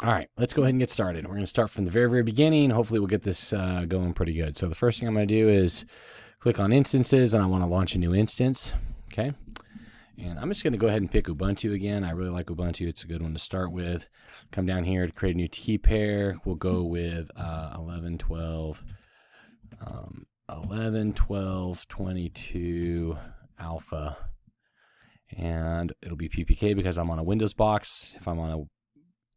All right, let's go ahead and get started. We're going to start from the very, very beginning. Hopefully we'll get this going pretty good. So the first thing I'm going to do is click on instances, and I want to launch a new instance. Okay. And I'm just going to go ahead and pick Ubuntu again. I really like Ubuntu. It's a good one to start with. Come down here to create a new T pair. We'll go with 11.12.22 alpha. And it'll be PPK because I'm on a Windows box. If I'm on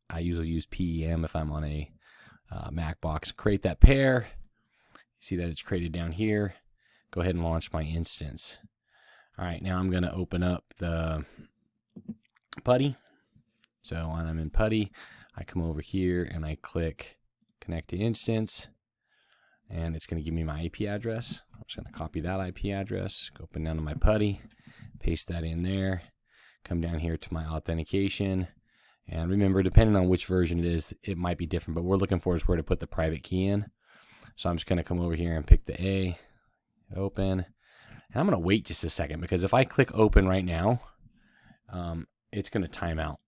I usually use PEM if I'm on a Mac box. Create that pair. You see that it's created down here. Go ahead and launch my instance. All right, now I'm going to open up the PuTTY. So when I'm in PuTTY, I come over here and I click Connect to Instance, and it's going to give me my IP address. I'm just going to copy that IP address, go up and down to my PuTTY, paste that in there, come down here to my authentication. And remember, depending on which version it is, it might be different, but we're looking for is where to put the private key in. So I'm just going to come over here and pick the A, open. And I'm going to wait just a second because if I click open right now, it's going to time out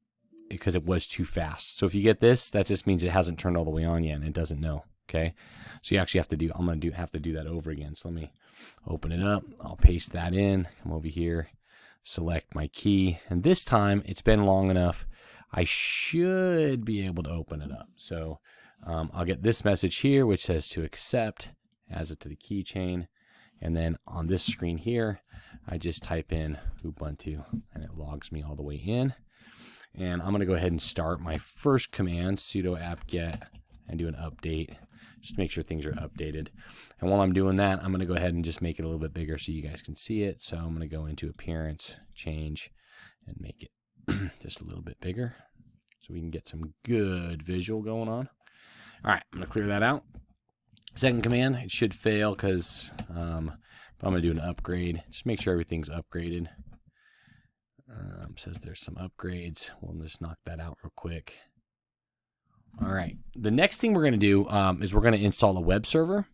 because it was too fast. So if you get this, that just means it hasn't turned all the way on yet and it doesn't know. Okay. So you actually have to do, I'm going to have to do that over again. So let me open it up. I'll paste that in, come over here, select my key. And this time it's been long enough. I should be able to open it up. So I'll get this message here, which says to accept, adds it to the keychain. And then on this screen here, I just type in Ubuntu and it logs me all the way in. And I'm going to go ahead and start my first command, sudo apt-get, and do an update. Just make sure things are updated. And while I'm doing that, I'm going to go ahead and just make it a little bit bigger so you guys can see it. So I'm going to go into appearance, change, and make it just a little bit bigger so we can get some good visual going on. All right, I'm going to clear that out. Second command, it should fail because I'm going to do an upgrade. Just make sure everything's upgraded. Says there's some upgrades. We'll just knock that out real quick. All right, the next thing we're going to do is we're going to install a web server.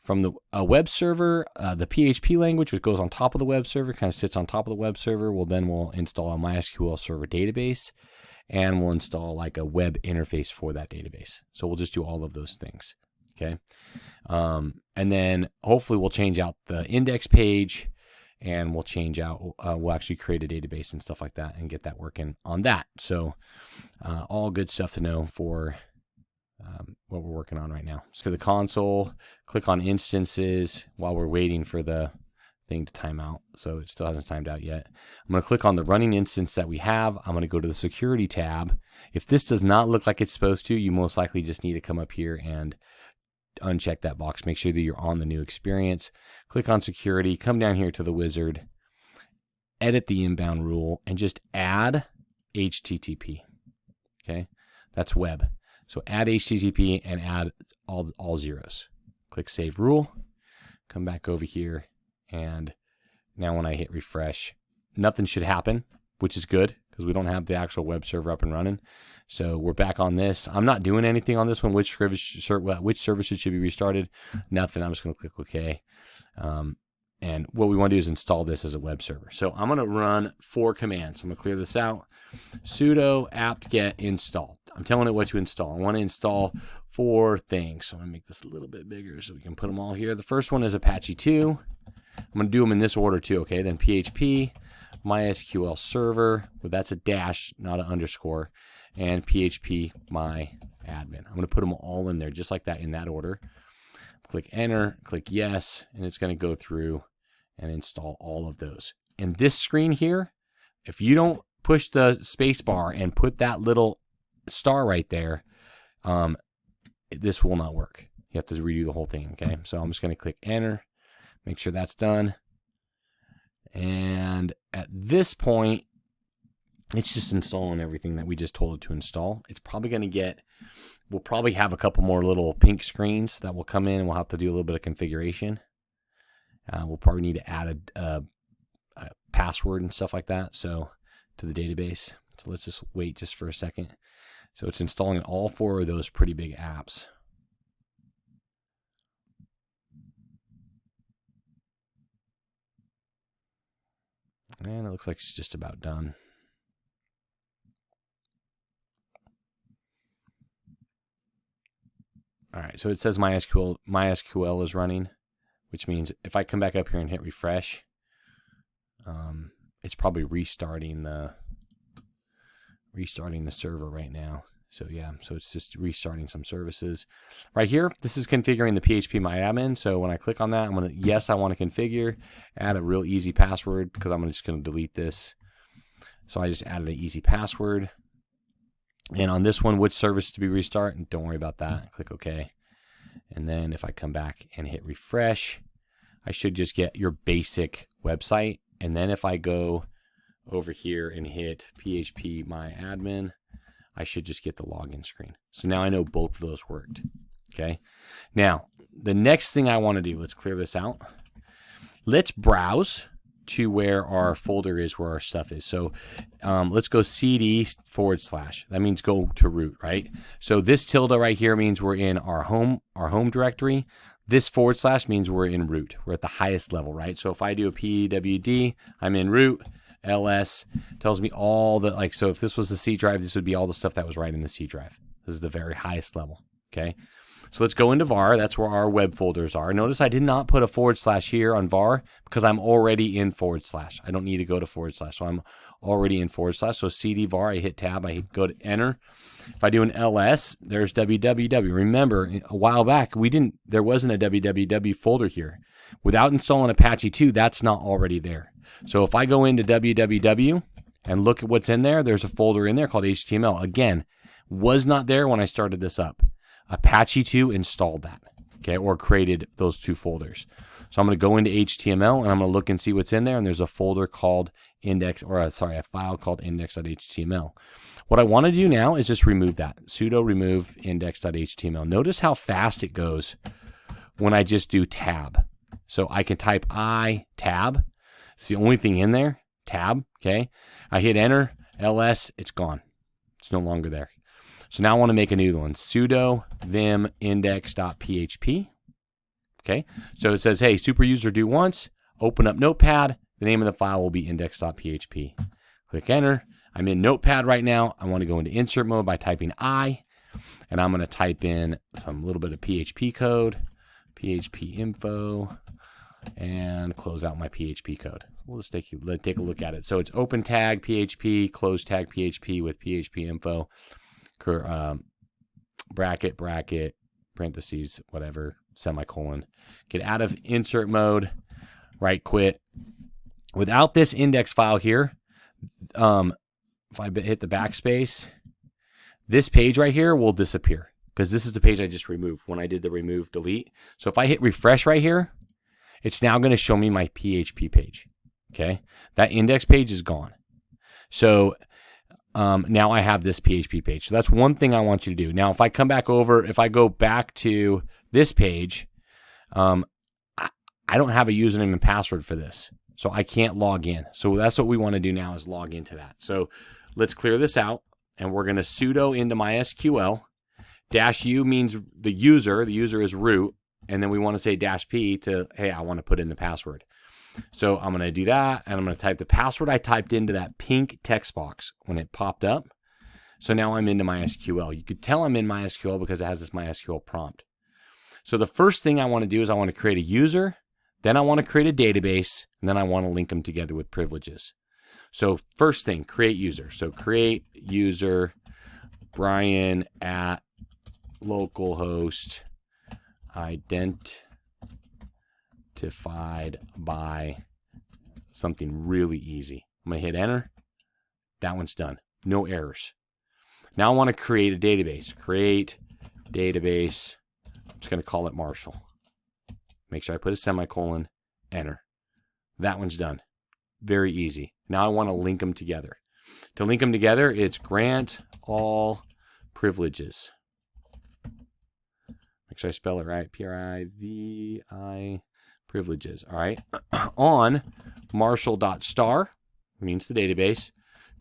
From the web server, the PHP language, which goes on top of the web server, kind of sits on top of the web server. We'll install a MySQL server database, and we'll install like a web interface for that database. So we'll just do all of those things. Okay. And then hopefully we'll change out the index page, and we'll change out, we'll actually create a database and stuff like that and get that working on that. So all good stuff to know for what we're working on right now. So the console, click on instances while we're waiting for the thing to time out. So it still hasn't timed out yet. I'm going to click on the running instance that we have. I'm going to go to the security tab. If this does not look like it's supposed to, you most likely just need to come up here and uncheck that box. Make sure that you're on the new experience. Click on security, come down here to the wizard, edit the inbound rule, and just add HTTP. Okay, that's web. So add HTTP and add all zeros. Click save rule, come back over here, and now when I hit refresh, nothing should happen, which is good because we don't have the actual web server up and running. So we're back on this. I'm not doing anything on this one. Which services should be restarted? Nothing. I'm just going to click OK. And what we want to do is install this as a web server. So I'm going to run 4 commands. I'm going to clear this out. Sudo apt-get install. I'm telling it what to install. I want to install 4 things. So I'm going to make this a little bit bigger so we can put them all here. The first one is Apache2. I'm going to do them in this order too. Okay, then PHP, MySQL server. Well, that's a dash, not an underscore. And PHP my admin. I'm going to put them all in there just like that in that order. Click enter, click yes, and it's going to go through and install all of those. In this screen here, if you don't push the space bar and put that little star right there, this will not work. You have to redo the whole thing, okay? So I'm just going to click enter, make sure that's done. And at this point, it's just installing everything that we just told it to install. It's probably going to get, we'll probably have a couple more little pink screens that will come in and we'll have to do a little bit of configuration. We'll probably need to add a password and stuff like that. So to the database. So let's just wait just for a second. So it's installing all 4 of those pretty big apps. And it looks like it's just about done. All right, so it says MySQL is running, which means if I come back up here and hit refresh, it's probably restarting the server right now. So yeah, so it's just restarting some services. Right here, this is configuring the PHP MyAdmin. So when I click on that, I'm gonna, yes, I want to configure, add a real easy password because I'm just gonna delete this. So I just added an easy password. And on this one, which service to be restart? Don't worry about that. Click OK. And then if I come back and hit refresh, I should just get your basic website. And then if I go over here and hit PHP MyAdmin, I should just get the login screen. So now I know both of those worked. Okay. Now, the next thing I want to do, let's clear this out. Let's browse to where our folder is, where our stuff is. So let's go cd /. That means go to root, right? So this tilde right here means we're in our home directory. This / means we're in root. We're at the highest level, right? So if I do a pwd, I'm in root. ls tells me all the, like, so if this was the C drive, this would be all the stuff that was right in the C drive. This is the very highest level. Okay. So let's go into var. That's where our web folders are. Notice I did not put a / here on var because I'm already in /. I don't need to go to /. So I'm already in /. So cd var, I hit tab, I go to enter. If I do an ls, there's www. Remember, a while back, there wasn't a www folder here. Without installing Apache 2, that's not already there. So if I go into www and look at what's in there, there's a folder in there called HTML. Again, was not there when I started this up. Apache 2 installed that, okay, or created those two folders. So I'm going to go into HTML and I'm going to look and see what's in there. And there's a folder called a file called index.html. What I want to do now is just remove that. Sudo remove index.html. Notice how fast it goes when I just do tab. So I can type tab. It's the only thing in there, tab, okay? I hit enter, ls, it's gone. It's no longer there. So now I want to make a new one, sudo vim index.php. Okay, so it says, hey, super user do once, open up Notepad, the name of the file will be index.php. Click enter. I'm in Notepad right now. I want to go into insert mode by typing I, and I'm going to type in some little bit of PHP code, PHP info, and close out my PHP code. We'll just take a look at it. So it's open tag PHP, close tag PHP with PHP info. Bracket, parentheses, whatever, semicolon. Get out of insert mode, right, quit. Without this index file here, if I hit the backspace, this page right here will disappear because this is the page I just removed when I did the remove delete. So if I hit refresh right here, it's now going to show me my PHP page. Okay, that index page is gone. So now I have this PHP page. So that's one thing I want you to do. Now, if I come back over, if I go back to this page, I don't have a username and password for this. So I can't log in. So that's what we want to do now is log into that. So let's clear this out. And we're going to sudo into MySQL. -u means the user is root. And then we want to say -p to, hey, I want to put in the password. So I'm going to do that, and I'm going to type the password I typed into that pink text box when it popped up. So now I'm into MySQL. You could tell I'm in MySQL because it has this MySQL prompt. So the first thing I want to do is I want to create a user, then I want to create a database, and then I want to link them together with privileges. So first thing, create user. So create user Brian at localhost identified by something really easy. I'm going to hit enter. That one's done. No errors. Now I want to create a database. Create database. I'm just going to call it Marshall. Make sure I put a semicolon. Enter. That one's done. Very easy. Now I want to link them together. To link them together, it's grant all privileges. Make sure I spell it right. Privi privileges. All right. On marshall.star means the database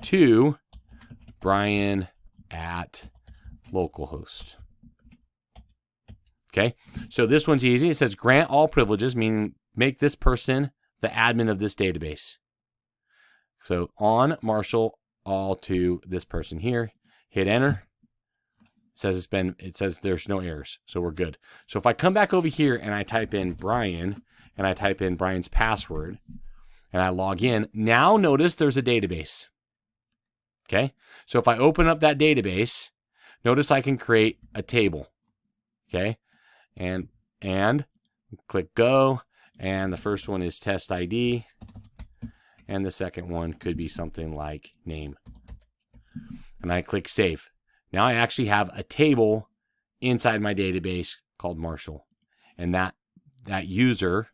to Brian at localhost. Okay. So this one's easy. It says grant all privileges, meaning make this person the admin of this database. So on Marshall all to this person here. Hit enter. It says there's no errors, so we're good. So if I come back over here and I type in Brian and I type in Brian's password and I log in, now notice there's a database. Okay, so if I open up that database, notice I can create a table. Okay, and click go, and the first one is test ID, and the second one could be something like name. And I click save. Now I actually have a table inside my database called Marshall. And that user,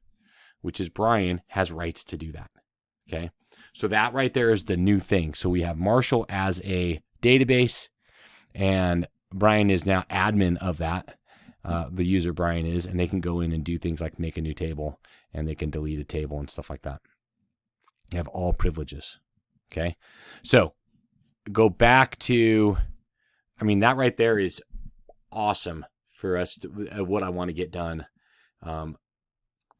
which is Brian, has rights to do that. Okay. So that right there is the new thing. So we have Marshall as a database, and Brian is now admin of that. The user Brian is, and they can go in and do things like make a new table, and they can delete a table and stuff like that. They have all privileges. Okay. So go back to, that right there is awesome for us to, what I want to get done.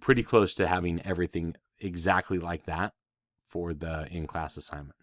Pretty close to having everything exactly like that for the in-class assignment.